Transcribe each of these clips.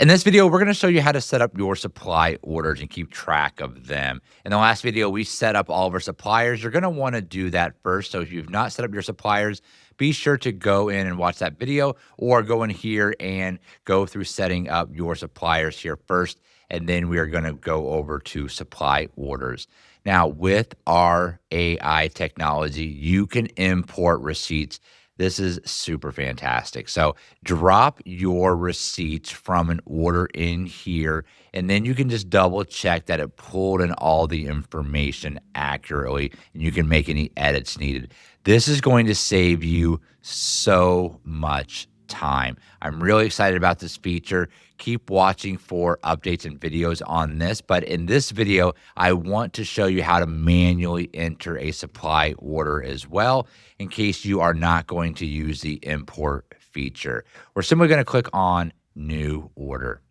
In this video, we're going to show you how to set up your supply orders and keep track of them. In the last video, we set up all of our suppliers. You're going to want to do that first. So if you've not set up your suppliers, be sure to go in and watch that video or go in here and go through setting up your suppliers here first. And then we are going to go over to supply orders. Now, with our AI technology, you can import receipts. This is super fantastic. So drop your receipts from an order in here, and then you can just double check that it pulled in all the information accurately, and you can make any edits needed. This is going to save you so much time. I'm really excited about this feature. Keep watching for updates and videos on this. But in this video, I want to show you how to manually enter a supply order as well, in case you are not going to use the import feature. We're simply going to click on New Order.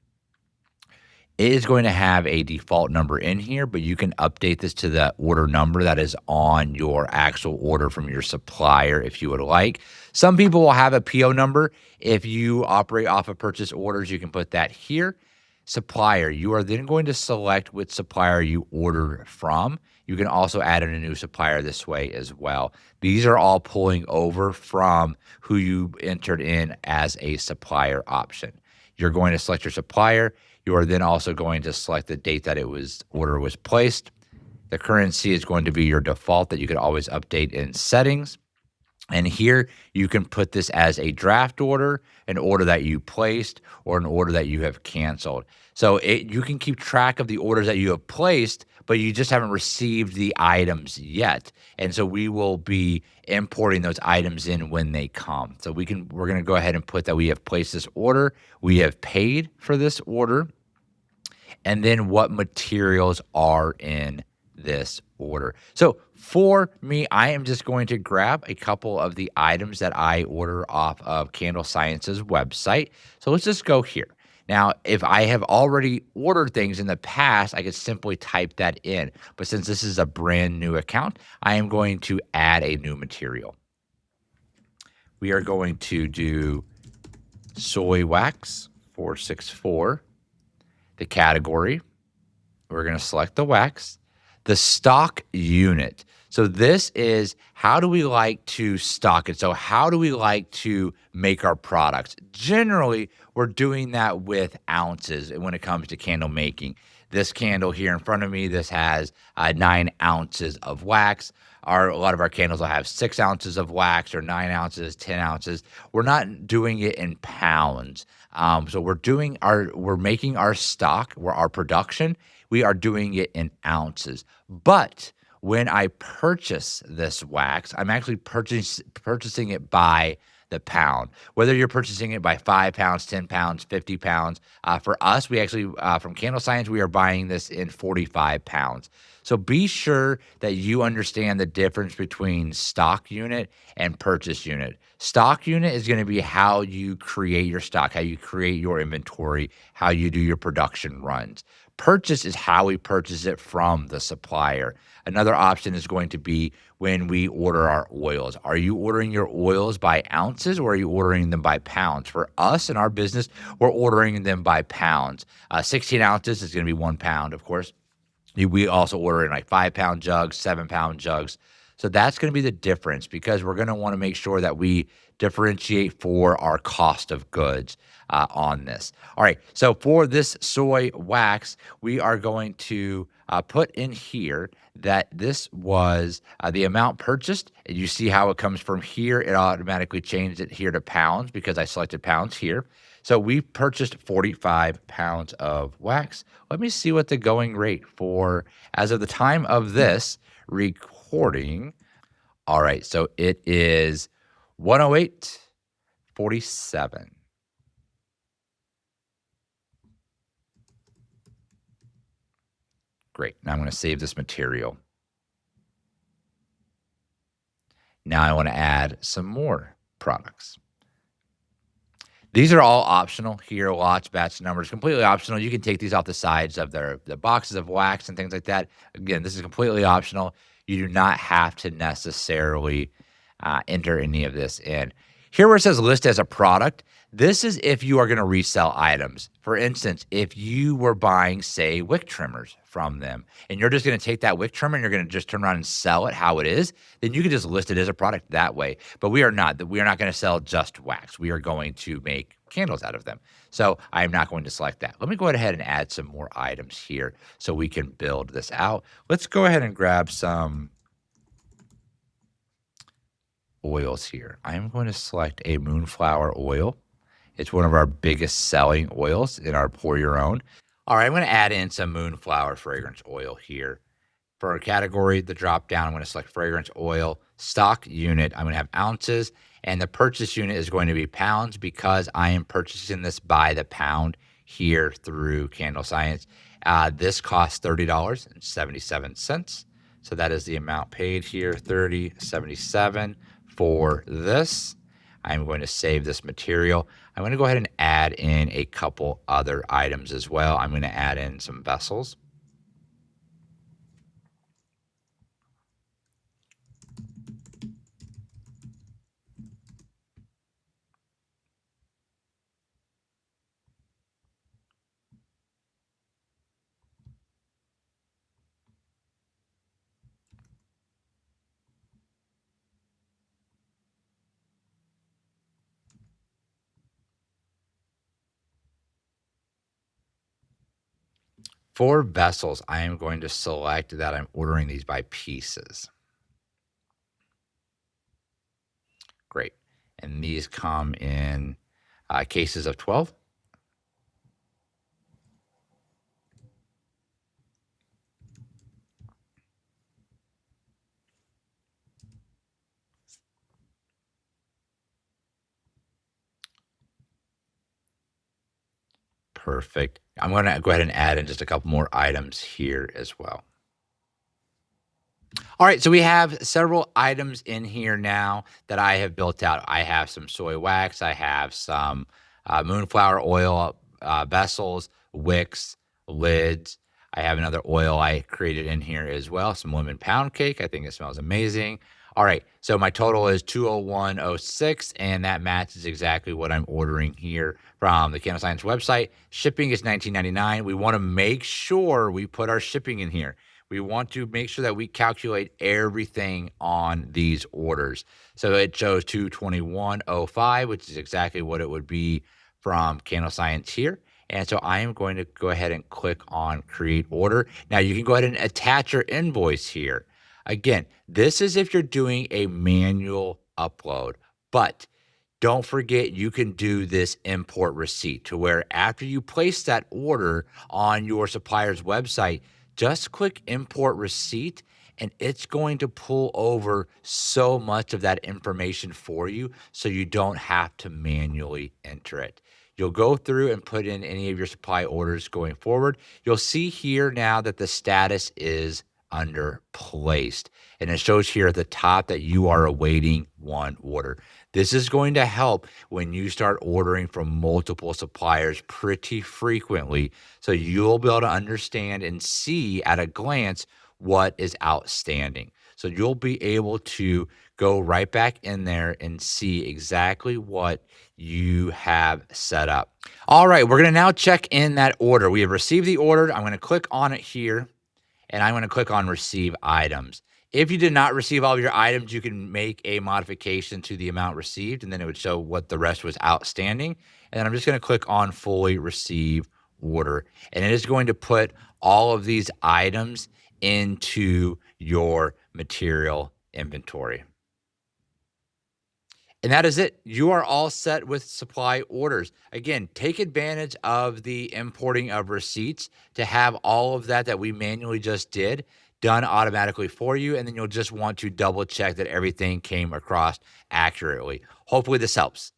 It is going to have a default number in here, but you can update this to the order number that is on your actual order from your supplier if you would like. Some people will have a PO number. If you operate off of purchase orders, you can put that here. Supplier, you are then going to select which supplier you order from. You can also add in a new supplier this way as well. These are all pulling over from who you entered in as a supplier option. You're going to select your supplier. You are then also going to select the date that order was placed. The currency is going to be your default that you could always update in settings. And here you can put this as a draft order, an order that you placed, or an order that you have canceled. So you can keep track of the orders that you have placed, but you just haven't received the items yet. And so we will be importing those items in when they come. So we're going to go ahead and put that we have placed this order, we have paid for this order, and then what materials are in this order. So for me, I am just going to grab a couple of the items that I order off of Candle Science's website. So let's just go here. Now, if I have already ordered things in the past, I could simply type that in. But since this is a brand new account, I am going to add a new material. We are going to do soy wax 464. The category, we're going to select the wax. The stock unit. So this is how do we like to stock it? So how do we like to make our products? Generally, we're doing that with ounces when it comes to candle making. This candle here in front of me, this has 9 ounces of wax. A lot of our candles will have 6 ounces of wax or 9 ounces, 10 ounces. We're not doing it in pounds. So we're making our stock, our production. We are doing it in ounces. But when I purchase this wax, I'm actually purchasing it by the pound. Whether you're purchasing it by 5 pounds, 10 pounds, 50 pounds. For us, we actually, from Candle Science, we are buying this in 45 pounds. So be sure that you understand the difference between stock unit and purchase unit. Stock unit is going to be how you create your stock, how you create your inventory, how you do your production runs. Purchase is how we purchase it from the supplier. Another option is going to be when we order our oils. Are you ordering your oils by ounces or are you ordering them by pounds? For us in our business, we're ordering them by pounds. 16 ounces is going to be 1 pound, of course. We also order in like 5-pound jugs, 7-pound jugs. So that's going to be the difference because we're going to want to make sure that we differentiate for our cost of goods on this. All right, so for this soy wax, we are going to put in here that this was the amount purchased. And you see how it comes from here. It automatically changed it here to pounds because I selected pounds here. So we purchased 45 pounds of wax. Let me see what the going rate for, as of the time of this recording. All right, so it is 108.47. Great. Now I'm going to save this material. Now I want to add some more products. These are all optional here, lots, batch numbers, completely optional. You can take these off the sides of the boxes of wax and things like that. Again, this is completely optional. You do not have to necessarily enter any of this in. Here where it says list as a product, This is if you are going to resell items. For instance, if you were buying, say, wick trimmers from them, and you're just going to take that wick trimmer and you're going to just turn around and sell it how it is, then you can just list it as a product that way. But we are not. We are not going to sell just wax. We are going to make candles out of them. So I am not going to select that. Let me go ahead and add some more items here so we can build this out. Let's go ahead and grab some oils here. I am going to select a moonflower oil. It's one of our biggest selling oils in our Pour Your Own. All right, I'm going to add in some moonflower fragrance oil here. For our category, the drop down, I'm going to select fragrance oil, stock unit. I'm going to have ounces, and the purchase unit is going to be pounds because I am purchasing this by the pound here through Candle Science. This costs $30.77. So that is the amount paid here, $30.77 for this. I'm going to save this material. I'm going to go ahead and add in a couple other items as well. I'm going to add in some vessels. For vessels, I am going to select that I'm ordering these by pieces. Great. And these come in cases of 12. Perfect. I'm going to go ahead and add in just a couple more items here as well. All right, so we have several items in here now that I have built out. I have some soy wax, I have some moonflower oil vessels, wicks, lids. I have another oil I created in here as well, some lemon pound cake. I think it smells amazing. All right, so my total is 201.06, and that matches exactly what I'm ordering here from the Candle Science website. Shipping is $19.99. We want to make sure we put our shipping in here. We want to make sure that we calculate everything on these orders. So it shows 221.05, which is exactly what it would be from Candle Science here. And so I am going to go ahead and click on create order. Now you can go ahead and attach your invoice here. Again, this is if you're doing a manual upload, but don't forget you can do this import receipt to where after you place that order on your supplier's website, just click import receipt and it's going to pull over so much of that information for you so you don't have to manually enter it. You'll go through and put in any of your supply orders going forward. You'll see here now that the status is under placed, and it shows here at the top that you are awaiting one order. This is going to help when you start ordering from multiple suppliers pretty frequently, so you'll be able to understand and see at a glance what is outstanding. So you'll be able to go right back in there and see exactly what you have set up. All right, we're going to now check in that order. We have received the order. I'm going to click on it here, and I'm going to click on receive items. If you did not receive all of your items, you can make a modification to the amount received, and then it would show what the rest was outstanding. And then I'm just going to click on fully receive order, and it is going to put all of these items into your material inventory. And that is it. You are all set with supply orders. Again, take advantage of the importing of receipts to have all of that we manually just did done automatically for you. And then you'll just want to double check that everything came across accurately. Hopefully this helps.